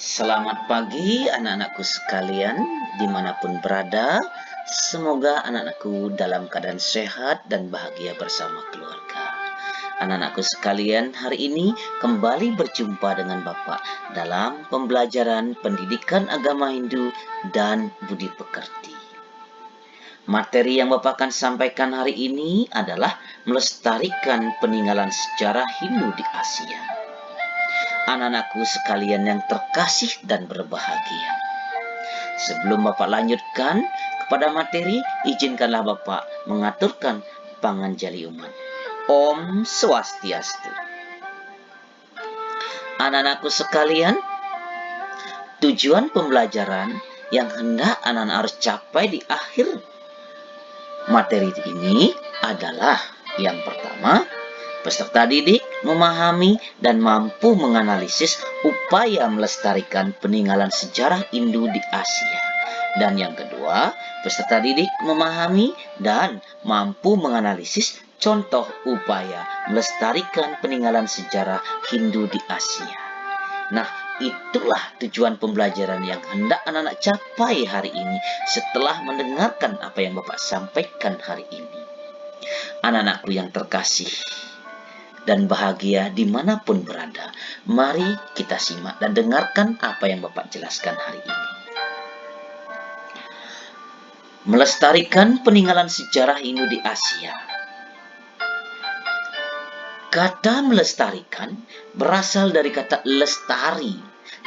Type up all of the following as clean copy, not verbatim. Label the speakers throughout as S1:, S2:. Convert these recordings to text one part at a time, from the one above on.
S1: Selamat pagi anak-anakku sekalian, dimanapun berada. Semoga anak-anakku dalam keadaan sehat dan bahagia bersama keluarga. Anak-anakku sekalian, hari ini kembali berjumpa dengan Bapak dalam pembelajaran pendidikan agama Hindu dan budi pekerti. Materi yang Bapak akan sampaikan hari ini adalah melestarikan peninggalan sejarah Hindu di Asia. Anak-anakku sekalian yang terkasih dan berbahagia. Sebelum Bapak lanjutkan kepada materi, izinkanlah Bapak mengaturkan panganjali umat. Om Swastiastu. Anak-anakku sekalian, tujuan pembelajaran yang hendak anak-anak harus capai di akhir materi ini adalah yang pertama, peserta didik memahami dan mampu menganalisis upaya melestarikan peninggalan sejarah Hindu di Asia. Dan yang kedua, peserta didik memahami dan mampu menganalisis contoh upaya melestarikan peninggalan sejarah Hindu di Asia. Nah, itulah tujuan pembelajaran yang hendak anak-anak capai hari ini setelah mendengarkan apa yang Bapak sampaikan hari ini. Anak-anakku yang terkasih dan bahagia dimanapun berada, mari kita simak dan dengarkan apa yang Bapak jelaskan hari ini. Melestarikan peninggalan sejarah Hindu di Asia. Kata melestarikan berasal dari kata lestari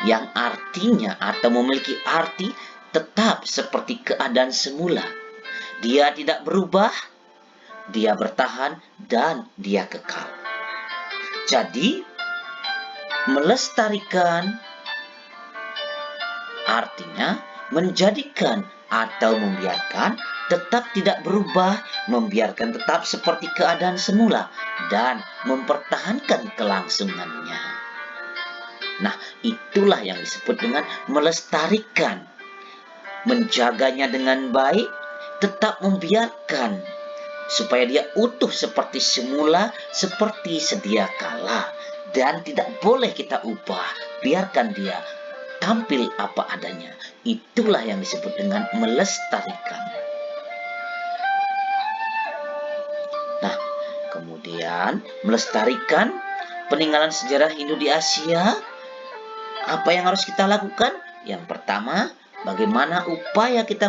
S1: yang artinya atau memiliki arti tetap seperti keadaan semula. Dia tidak berubah, dia bertahan, dan dia kekal. Jadi, melestarikan artinya menjadikan atau membiarkan tetap tidak berubah, membiarkan tetap seperti keadaan semula, dan mempertahankan kelangsungannya. Nah, itulah yang disebut dengan melestarikan. Menjaganya dengan baik, tetap membiarkan supaya dia utuh seperti semula, seperti sedia kala, dan tidak boleh kita ubah, biarkan dia tampil apa adanya. Itulah yang disebut dengan melestarikan. Nah, kemudian melestarikan peninggalan sejarah Hindu di Asia, apa yang harus kita lakukan? Yang pertama, bagaimana upaya kita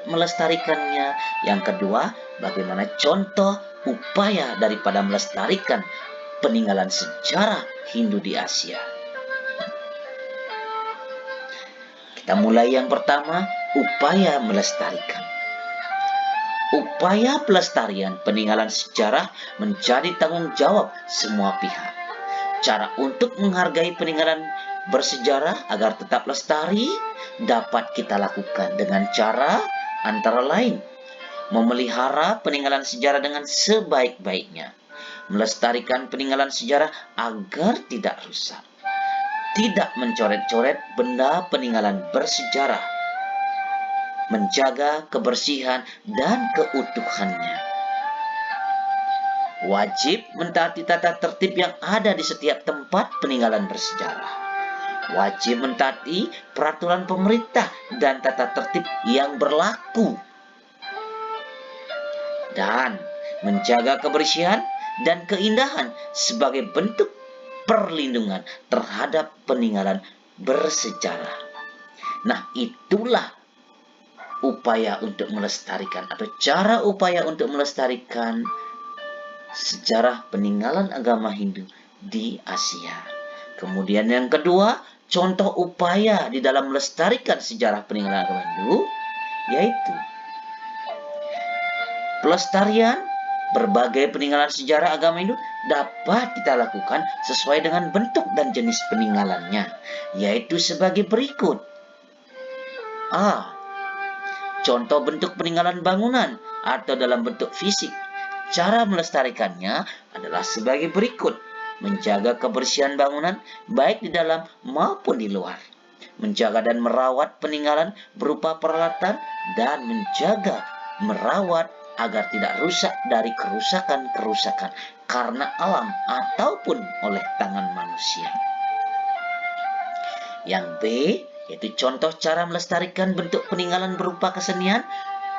S1: melestarikannya. Yang kedua, bagaimana contoh upaya daripada melestarikan peninggalan sejarah Hindu di Asia. Kita mulai yang pertama, upaya melestarikan. Upaya pelestarian peninggalan sejarah menjadi tanggung jawab semua pihak. Cara untuk menghargai peninggalan bersejarah agar tetap lestari dapat kita lakukan dengan cara antara lain memelihara peninggalan sejarah dengan sebaik-baiknya, melestarikan peninggalan sejarah agar tidak rusak, tidak mencoret-coret benda peninggalan bersejarah, menjaga kebersihan dan keutuhannya. Wajib mentaati tata tertib yang ada di setiap tempat peninggalan bersejarah. Wajib mentaati peraturan pemerintah dan tata tertib yang berlaku. Dan menjaga kebersihan dan keindahan sebagai bentuk perlindungan terhadap peninggalan bersejarah. Nah, itulah upaya untuk melestarikan atau cara upaya untuk melestarikan sejarah peninggalan agama Hindu di Asia. Kemudian yang kedua, contoh upaya di dalam melestarikan sejarah peninggalan agama Hindu, yaitu pelestarian berbagai peninggalan sejarah agama Hindu dapat kita lakukan sesuai dengan bentuk dan jenis peninggalannya, yaitu sebagai berikut. A. Contoh bentuk peninggalan bangunan atau dalam bentuk fisik. Cara melestarikannya adalah sebagai berikut. Menjaga kebersihan bangunan baik di dalam maupun di luar. Menjaga dan merawat peninggalan berupa peralatan dan menjaga, merawat agar tidak rusak dari kerusakan-kerusakan karena alam ataupun oleh tangan manusia. Yang B, yaitu contoh cara melestarikan bentuk peninggalan berupa kesenian,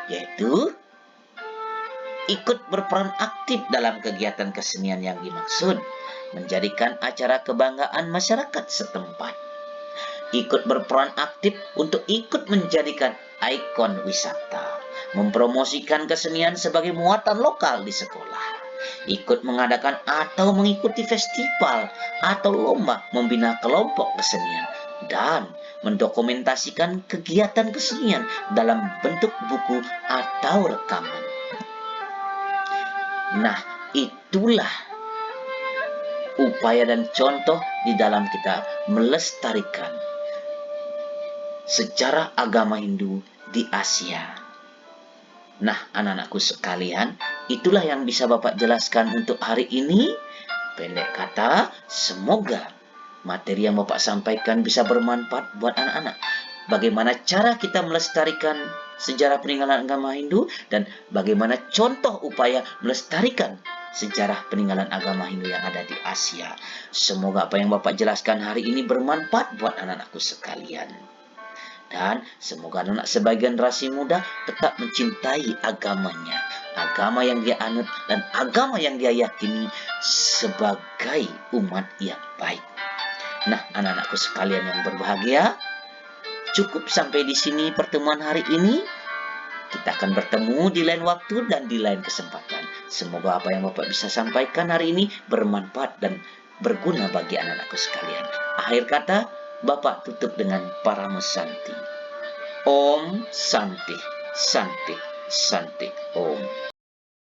S1: yaitu ikut berperan aktif dalam kegiatan kesenian yang dimaksud, menjadikan acara kebanggaan masyarakat setempat. Ikut berperan aktif untuk ikut menjadikan ikon wisata, mempromosikan kesenian sebagai muatan lokal di sekolah, ikut mengadakan atau mengikuti festival atau lomba membina kelompok kesenian, dan mendokumentasikan kegiatan kesenian dalam bentuk buku atau rekaman. Nah, itulah upaya dan contoh di dalam kita melestarikan sejarah agama Hindu di Asia. Nah, anak-anakku sekalian, itulah yang bisa Bapak jelaskan untuk hari ini. Pendek kata, semoga materi yang Bapak sampaikan bisa bermanfaat buat anak-anak. Bagaimana cara kita melestarikan sejarah peninggalan agama Hindu dan bagaimana contoh upaya melestarikan sejarah peninggalan agama Hindu yang ada di Asia. Semoga apa yang Bapak jelaskan hari ini bermanfaat buat anak-anakku sekalian. Dan semoga anak sebagai generasi muda tetap mencintai agamanya, agama yang dia anut dan agama yang dia yakini sebagai umat yang baik. Nah, anak-anakku sekalian yang berbahagia, cukup sampai di sini pertemuan hari ini. Kita akan bertemu di lain waktu dan di lain kesempatan. Semoga apa yang Bapak bisa sampaikan hari ini bermanfaat dan berguna bagi anak-anakku sekalian. Akhir kata, Bapak tutup dengan Parama Santi. Om Santi, Santi, Santi, Om.